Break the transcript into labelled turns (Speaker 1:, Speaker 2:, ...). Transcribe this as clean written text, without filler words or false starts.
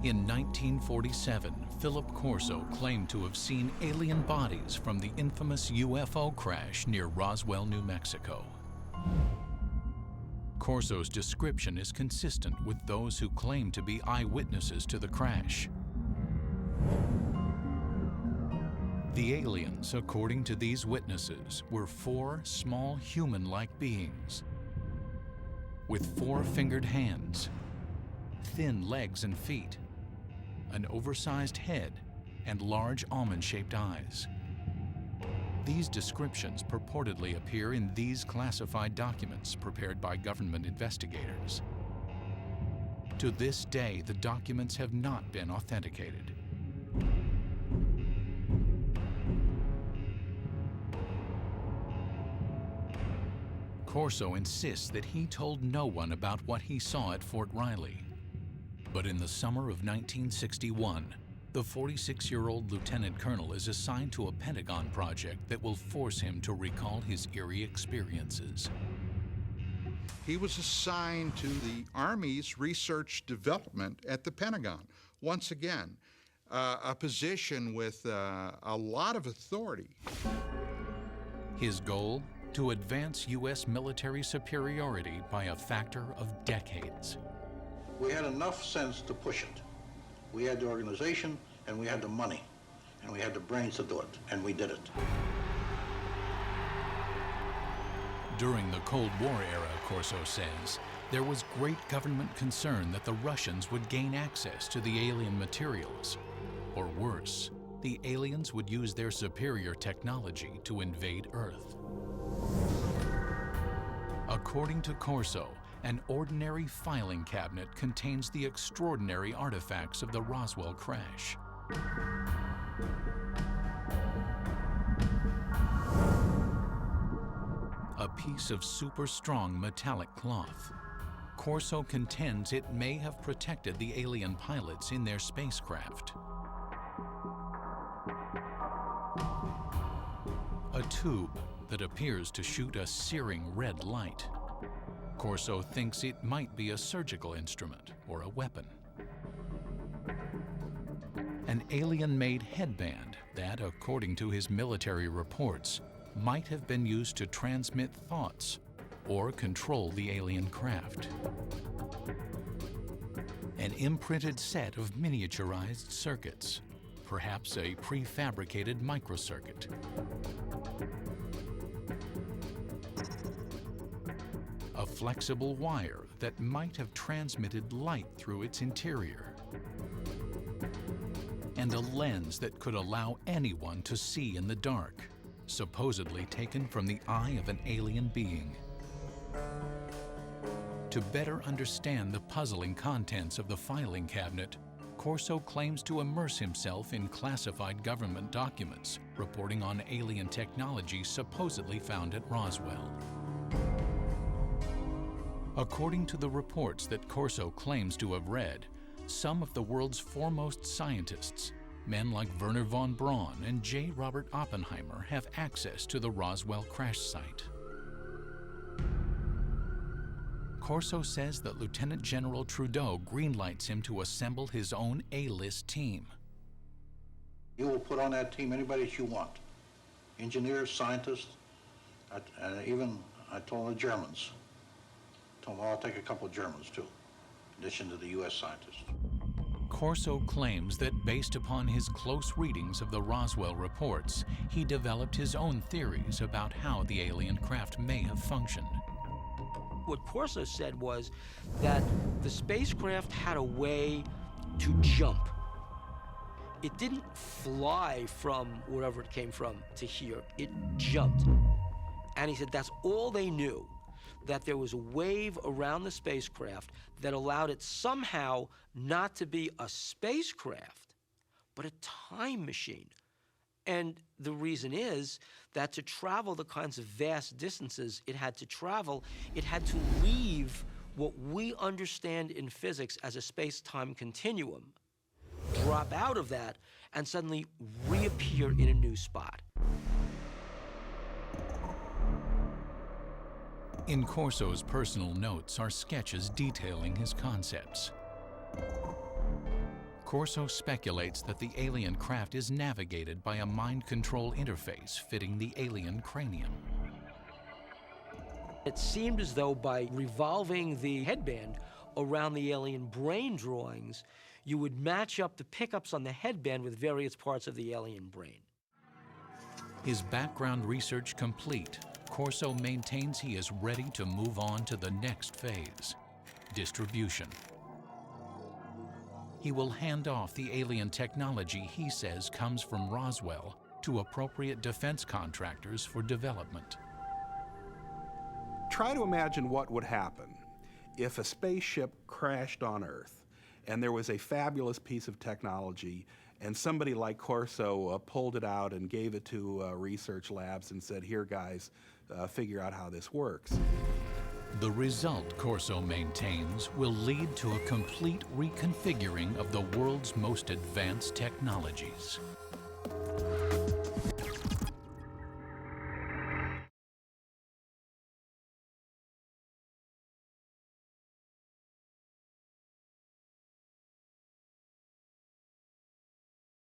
Speaker 1: In 1947, Philip Corso claimed to have seen alien bodies from the infamous UFO crash near Roswell, New Mexico. Corso's description is consistent with those who claim to be eyewitnesses to the crash. The aliens, according to these witnesses, were 4 small human-like beings with 4-fingered hands, thin legs and feet, an oversized head, and large almond-shaped eyes. These descriptions purportedly appear in these classified documents prepared by government investigators. To this day, the documents have not been authenticated. Corso insists that he told no one about what he saw at Fort Riley. But in the summer of 1961, the 46-year-old lieutenant colonel is assigned to a Pentagon project that will force him to recall his eerie experiences.
Speaker 2: He was assigned to the Army's research development at the Pentagon. Once again, a position with a lot of authority.
Speaker 1: His goal? To advance U.S. military superiority by a factor of decades.
Speaker 3: We had enough sense to push it. We had the organization, and we had the money, and we had the brains to do it, and we did it.
Speaker 1: During the Cold War era, Corso says, there was great government concern that the Russians would gain access to the alien materials. Or worse, the aliens would use their superior technology to invade Earth. According to Corso, an ordinary filing cabinet contains the extraordinary artifacts of the Roswell crash. A piece of super strong metallic cloth. Corso contends it may have protected the alien pilots in their spacecraft. A tube that appears to shoot a searing red light. Corso thinks it might be a surgical instrument or a weapon. An alien-made headband that, according to his military reports, might have been used to transmit thoughts or control the alien craft. An imprinted set of miniaturized circuits, perhaps a prefabricated microcircuit. A flexible wire that might have transmitted light through its interior. And a lens that could allow anyone to see in the dark, supposedly taken from the eye of an alien being. To better understand the puzzling contents of the filing cabinet, Corso claims to immerse himself in classified government documents reporting on alien technology supposedly found at Roswell. According to the reports that Corso claims to have read, some of the world's foremost scientists, men like Wernher von Braun and J. Robert Oppenheimer, have access to the Roswell crash site. Corso says that Lieutenant General Trudeau greenlights him to assemble his own A-list team.
Speaker 3: You will put on that team anybody that you want. Engineers, scientists, and even I told the Germans. I'll take a couple of Germans too, in addition to the U.S. scientists.
Speaker 1: Corso claims that based upon his close readings of the Roswell reports, he developed his own theories about how the alien craft may have functioned.
Speaker 4: What Corso said was that the spacecraft had a way to jump. It didn't fly from wherever it came from to here, it jumped. And he said that's all they knew, that there was a wave around the spacecraft that allowed it somehow not to be a spacecraft, but a time machine. And the reason is that to travel the kinds of vast distances it had to travel, it had to leave what we understand in physics as a space-time continuum, drop out of that, and suddenly reappear in a new spot.
Speaker 1: In Corso's personal notes are sketches detailing his concepts. Corso speculates that the alien craft is navigated by a mind control interface fitting the alien cranium.
Speaker 4: It seemed as though by revolving the headband around the alien brain drawings, you would match up the pickups on the headband with various parts of the alien brain.
Speaker 1: His background research complete, Corso maintains he is ready to move on to the next phase, distribution. He will hand off the alien technology he says comes from Roswell to appropriate defense contractors for development.
Speaker 5: Try to imagine what would happen if a spaceship crashed on Earth and there was a fabulous piece of technology and somebody like Corso pulled it out and gave it to research labs and said, here guys, figure out how this works.
Speaker 1: The result, Corso maintains, will lead to a complete reconfiguring of the world's most advanced technologies.